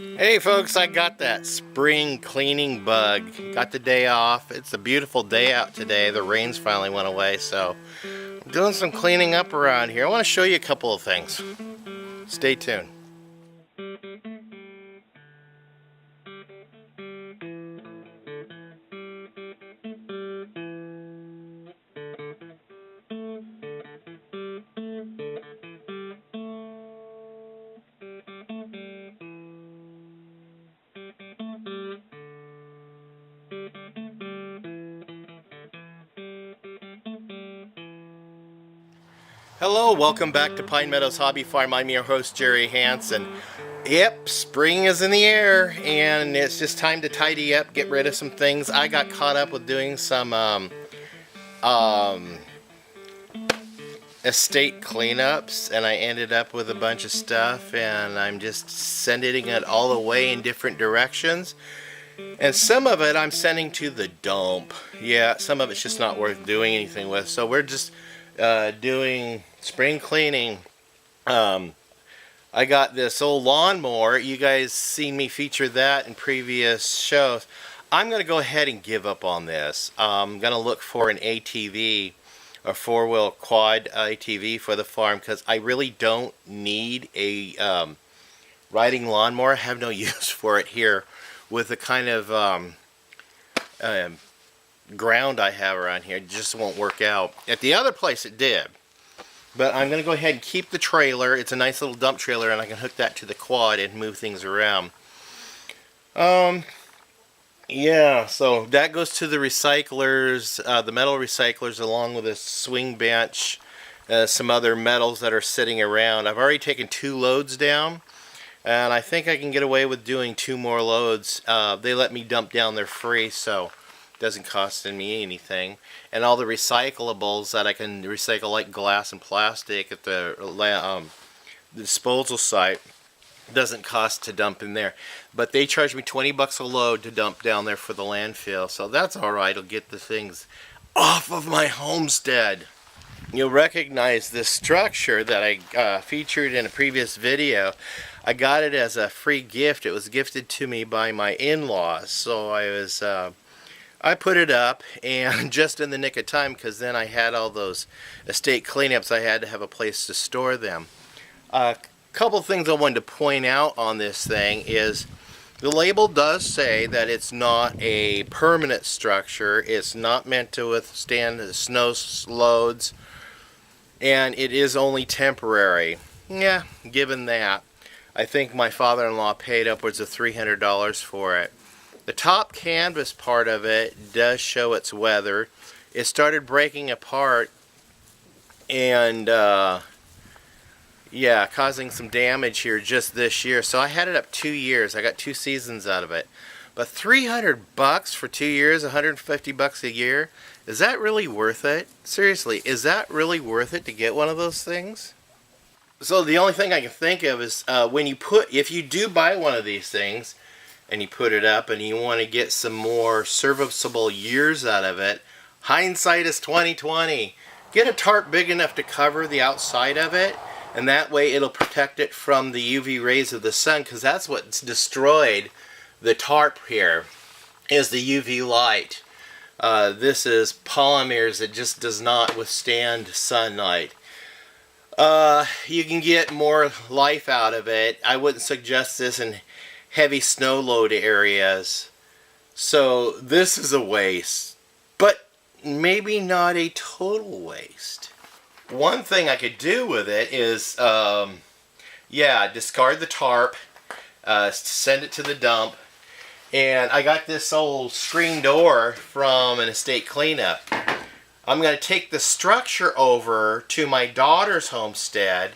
Hey folks, I got that spring cleaning bug. Got the day off. It's a beautiful day out today. The rains finally went away, so I'm doing some cleaning up around here. I want to show you a couple of things. Stay tuned. Hello, welcome back to Pine Meadows Hobby Farm. I'm your host, Jerry Hansen. Yep, spring is in the air, and it's just time to tidy up, get rid of some things. I got caught up with doing some estate cleanups, and I ended up with a bunch of stuff, and I'm just sending it all away in different directions. And some of it I'm sending to the dump. Yeah, some of it's just not worth doing anything with. So we're just doing spring cleaning. I got this old lawnmower. You guys seen me feature that in previous shows. I'm going to go ahead and give up on this. I'm going to look for an ATV, a four-wheel quad ATV for the farm, because I really don't need a riding lawnmower. I have no use for it here with the kind of ground I have around here. It just won't work out. At the other place it did. But I'm going to go ahead and keep the trailer. It's a nice little dump trailer, and I can hook that to the quad and move things around. Yeah, so that goes to the recyclers, the metal recyclers, along with a swing bench, some other metals that are sitting around. I've already taken 2 loads down, and I think I can get away with doing 2 more loads. They let me dump down there free, so doesn't cost me anything. And all the recyclables that I can recycle, like glass and plastic, at the disposal site, doesn't cost to dump in there. But they charge me 20 bucks a load to dump down there for the landfill, so that's alright. I'll get the things off of my homestead. You'll recognize this structure that I featured in a previous video. I got it as a free gift. It was gifted to me by my in-laws, so I put it up, and just in the nick of time, because then I had all those estate cleanups. I had to have a place to store them. A couple things I wanted to point out on this thing is the label does say that it's not a permanent structure. It's not meant to withstand the snow loads, and it is only temporary. Yeah, given that, I think my father-in-law paid upwards of $300 for it. The top canvas part of it does show its weather. It started breaking apart and yeah, causing some damage here just this year. So I had it up 2 years. I got 2 seasons out of it. But 300 bucks for 2 years, 150 bucks a year, is that really worth it? Seriously, is that really worth it to get one of those things? So the only thing I can think of is if you do buy one of these things, and you put it up and you want to get some more serviceable years out of it, hindsight is 20/20. Get a tarp big enough to cover the outside of it, and that way it'll protect it from the UV rays of the sun, because that's what's destroyed the tarp here, is the UV light. This is polymers. It just does not withstand sunlight. You can get more life out of it. I wouldn't suggest this in heavy snow load areas. So this is a waste, but maybe not a total waste. One thing I could do with it is discard the tarp, send it to the dump. And I got this old screen door from an estate cleanup. I'm going to take the structure over to my daughter's homestead,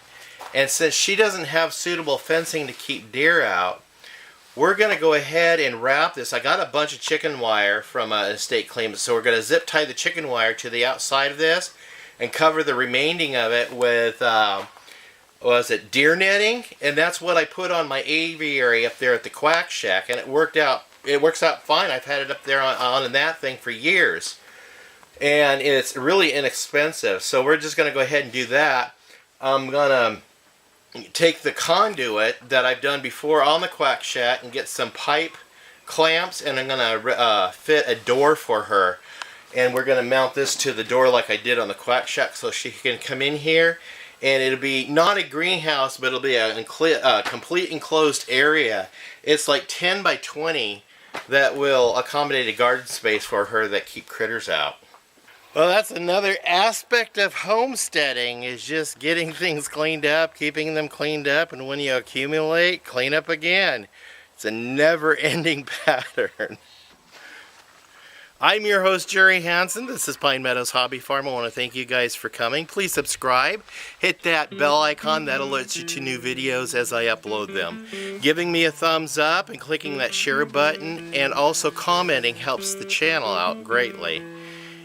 and since she doesn't have suitable fencing to keep deer out, we're going to go ahead and wrap this. I got a bunch of chicken wire from an estate cleanup, so we're going to zip tie the chicken wire to the outside of this and cover the remaining of it with, deer netting? And that's what I put on my aviary up there at the Quack Shack, and it works out fine. I've had it up there on that thing for years. And it's really inexpensive, so we're just going to go ahead and do that. I'm going to take the conduit that I've done before on the quack shack and get some pipe clamps, and I'm gonna fit a door for her, and we're gonna mount this to the door like I did on the quack shack, so she can come in here, and it'll be not a greenhouse, but it'll be a complete enclosed area. It's like 10 by 20 that will accommodate a garden space for her that keep critters out. Well, that's another aspect of homesteading, is just getting things cleaned up, keeping them cleaned up, and when you accumulate, clean up again. It's a never-ending pattern. I'm your host, Jerry Hansen. This is Pine Meadows Hobby Farm. I want to thank you guys for coming. Please subscribe. Hit that bell icon. That alerts you to new videos as I upload them. Giving me a thumbs up and clicking that share button, and also commenting helps the channel out greatly.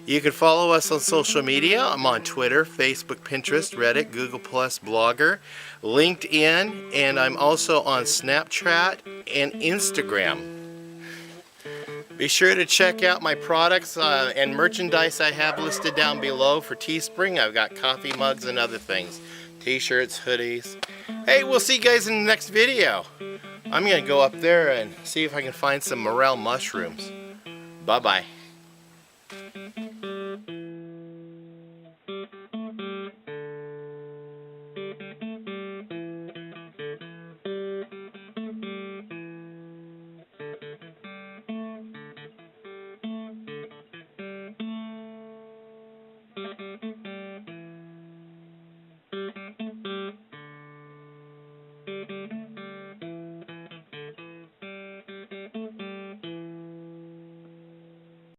You can follow us on social media. I'm on Twitter, Facebook, Pinterest, Reddit, Google+, Blogger, LinkedIn, and I'm also on Snapchat and Instagram. Be sure to check out my products and merchandise I have listed down below for Teespring. I've got coffee mugs and other things. T-shirts, hoodies. Hey, we'll see you guys in the next video. I'm going to go up there and see if I can find some morel mushrooms. Bye-bye.